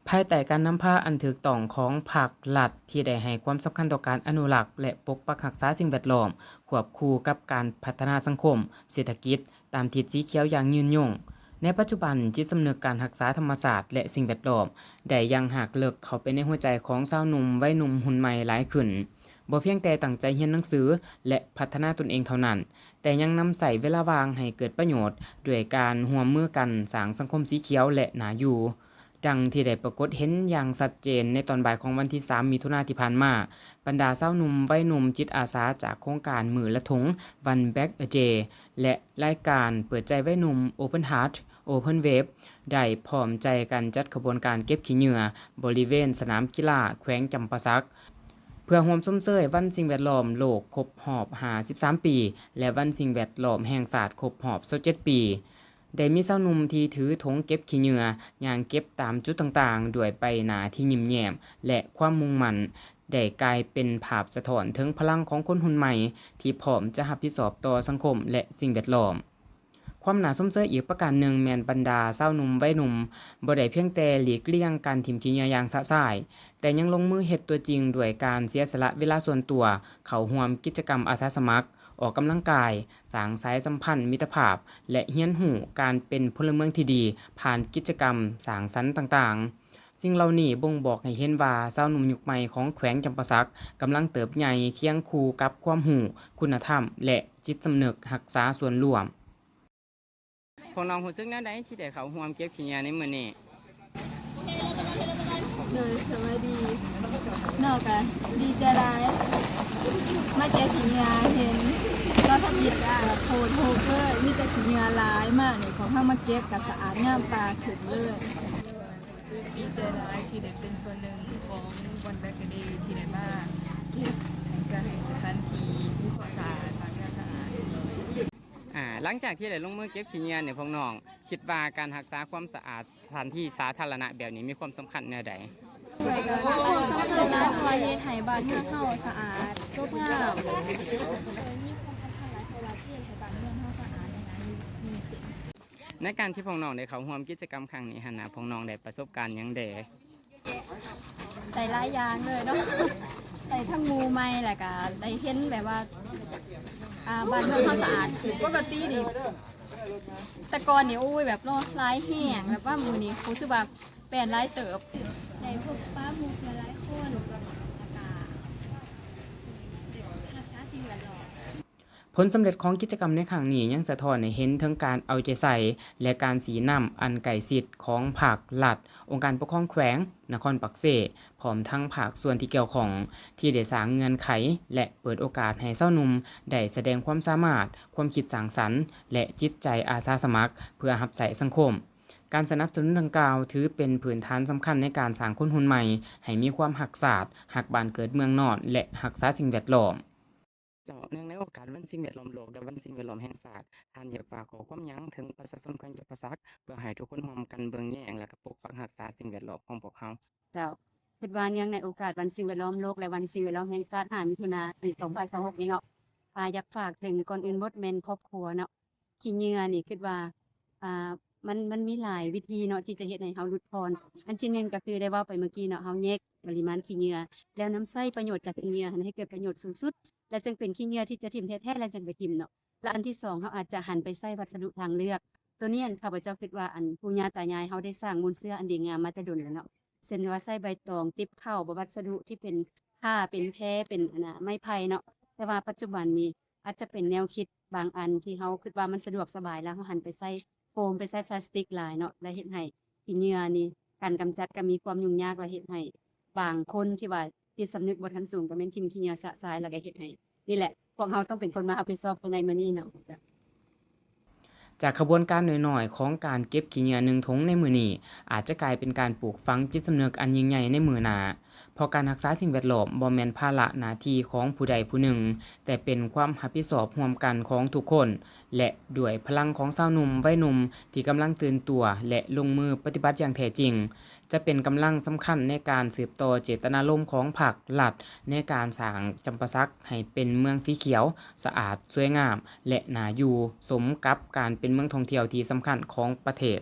ภายใต้การนำพาอันถูกต้องของภาครัฐที่ได้ให้ความสำคัญต่อการอนุรักษ์และปกปักรักษาสิ่งแวดล้อมควบคู่กับการพัฒนาสังคมเศรษฐกิจตามทิศสีเขียวอย่างยืนยงในปัจจุบันจิตสำนึกการรักษาธรรมชาติและสิ่งแวดล้อมได้ยังหากเลิกเข้าไปในหัวใจของชาวหนุ่มวัยหนุ่มรุ่นใหม่หลายขึ้นบ่เพียงแต่ตั้งใจเรียนหนังสือและพัฒนาตนเองเท่านั้นแต่ยังนำใส่เวลาว่างให้เกิดประโยชน์ด้วยการร่วมมือกันสร้างสังคมสีเขียวและน่าอยู่ ดังที่ได้ปรากฏเห็นอย่างชัดเจนในตอนบ่ายของวันที่ 3 มิถุนายนที่ผ่านมา บรรดาชาวหนุ่มวัยหนุ่มจิตอาสาจากโครงการมือละถุง One Bag a Day และรายการเปิดใจวัยหนุ่ม Open Heart Open Wave ได้พร้อมใจกันจัดขบวนการเก็บขี้เหงื่อบริเวณสนามกีฬาแขวงจำปาสัก เพื่อร่วมชมเชยวันสิ่งแวดล้อมโลกครบรอบ53 ปี และวันสิ่งแวดล้อมแห่งชาติครบรอบ27 ปี ได้มีชาวหนุ่มที่ถือถุงเก็บขี้เหงื่อย่างเก็บตามจุดต่างๆด้วยใบหน้าที่ยิ้มแย้มและความมุ่งมั่นได้กลายเป็นภาพสะท้อนถึงพลังของคนรุ่นใหม่ที่พร้อมจะรับผิดชอบต่อสังคมและสิ่งแวดล้อม ความน่าสนใจอีกประการหนึ่งแม่นบรรดาชาวหนุ่มวัยหนุ่มบ่ได้เพียงแต่หลีกเลี่ยงการถิ่มขี้เหงื่ออย่างสะสายแต่ยังลงมือเฮ็ดตัวจริงด้วยการเสียสละเวลาส่วนตัวเข้าร่วมกิจกรรมอาสาสมัครออกกำลังกายสร้างสายสัมพันธ์มิตรภาพและเรียนรู้การเป็นพลเมืองที่ดีผ่านกิจกรรมสร้างสรรค์ต่างๆสิ่งเหล่านี้บ่งบอกให้เห็นว่าชาวหนุ่มยุคใหม่ของแขวงจำปาสักกำลังเติบใหญ่เคียงคู่กับความรู้คุณธรรมและจิตสำนึกรักษาส่วนรวม พวกน้องรู้สึกแนวใดที่ได้เข้าร่วมเก็บขี้เหงื่อในมื้อนี้โดยสวัสดีนอกจากดีใจร้ายมาเจอผีงาเห็นก็ทำยิดโหดโหดเลยมีแต่ผีงาร้ายมากเนี่ยของข้ามาเก็บกับสะอาดงามตาขึ้นเลยดีใจร้ายที่ได้เป็นส่วนหนึ่งของวันแบกเดย์ที่ได้มาเก็บการให้สถานที่มีความสะอาดบางอย่างสะอาด หลังจากที่ได้ลงมือเก็บขี้เหงื่อเนี่ยพวกน้องคิดว่าการรักษาความสะอาดสถานที่สาธารณะแบบนี้มีความสำคัญแนวใดช่วยกันสำคัญนะคอยเฮ็ดให้บ้านเมืองเฮาสะอาดงดงาม ในการที่พวกน้องได้เข้าร่วมกิจกรรมครั้งนี้หั่นน่ะพวกน้องได้ประสบการณ์หยังใดได้หลายอย่างเลยเนาะได้ทั้งหมู่ใหม่แล้วก็ได้เห็นแบบว่าบ้านเมืองเฮาสะอาดคือปกติดิแต่ก่อนนี่โอ้ยแบบเนาะหลายแห้งแบบว่ามื้อนี้รู้สึกว่าแปลนหลายเติบในพวกป้าหมูหลายคนแล้วก็รักษาสิ่งแวดล้อมผลสำเร็จของกิจกรรมในครั้งนี้ยังสะท้อนให้เห็นถึงการเอาใจใส่และการสีนำอันใกล้ชิดของภาครัฐองค์การปกครองแขวงนครปักเสพร้อมทั้งภาคส่วนที่เกี่ยวข้องที่ได้สร้างเงื่อนไขและเปิดโอกาสให้ชาวหนุ่มได้แสดงความสามารถความคิดสร้างสรรค์และจิตใจอาสาสมัครเพื่อรับใช้สังคมการสนับสนุนดังกล่าวถือเป็นพื้นฐานสำคัญในการสร้างคนรุ่นใหม่ให้มีความรักชาติรักบ้านเกิดเมืองนอนและรักษาสิ่งแวดล้อม เนื่องในโอกาสวันสิ่งแวดล้อมโลกและวันสิ่งแวดล้อมแห่งชาติท่านอยากฝากขอความหยังถึงประชาชนแขวงจำปาสักเพื่อให้ทุกคนร่วมกันเบิ่งแยงและก็ปกปักรักษาสิ่งแวดล้อมของพวกเราเจ้าคิดว่าเนื่องในโอกาสวันสิ่งแวดล้อมโลกและวันสิ่งแวดล้อมแห่งชาติ5มิถุนายนปี2026นี้เนาะอยากฝากถึงก่อนอื่นบ่แม่นครอบครัวเนาะขี้เหงื่อนี่คิดว่าอ่ามันมีหลายวิธีเนาะที่จะเฮ็ดให้เราหลุดพ้นอันที่หนึ่งก็คือได้เว้าไปเมื่อกี้เนาะเราแยกปริมาณขี้เหงื่อแล้วนำใช้ประโยชน์จากขี้เหงื่อให้เกิดประโยชน์สูงสุดและจึงเป็นขี้เหงื่อที่จะทิ่มแท้ๆและจังไปทิ่มเนาะและอันที่สองเราอาจจะหันไปใช้วัสดุทางเลือกตัวนี้ข้าพเจ้าคิดว่าอันปู่ย่าตายายเราได้สร้างมูลเชื่ออันดีงามมาแต่โดนแล้วเนาะ เช่นว่าใช้ใบตองติบเข้าวัสดุที่เป็นผ้าเป็นแพรเป็นไม้ไผ่เนาะแต่ว่าปัจจุบันนี้อาจจะเป็นแนวคิดบางอันที่เราคิดว่ามันสะดวกสบายแล้วเราหันไปใช้โฟมไปใช้พลาสติกหลายเนาะและเฮ็ดให้ขี้เหงื่อนี่การกำจัดก็มีความยุ่งยากและเฮ็ดให้บางคนที่ว่าจิตสำนึกบ่ทันสูงก็แม่นทิ่มขี้เหงื่อสะสายแล้วก็เฮ็ดให้นี่แหละพวกเราต้องเป็นคนมารับผิดชอบในมื้อนี้เนาะจากขบวนการน้อยๆของการเก็บขี้เหงื่อ1ถุงในมื้อนี้อาจจะกลายเป็นการปลูกฝังจิตสำนึกอันยิ่งใหญ่ในมื้อหน้าเพราะการรักษาสิ่งแวดล้อมบ่แม่นภาระหน้าที่ของผู้ใดผู้หนึ่งแต่เป็นความรับผิดชอบร่วมกันของทุกคนและด้วยพลังของชาวหนุ่มวัยหนุ่มที่กำลังตื่นตัวและลงมือปฏิบัติอย่างแท้จริงจะเป็นกำลังสำคัญในการสืบต่อเจตนารมณ์ของภาครัฐในการสร้างจำปาสักให้เป็นเมืองสีเขียวสะอาดสวยงามและน่าอยู่สมกับการเป็นเมืองท่องเที่ยวที่สำคัญของประเทศ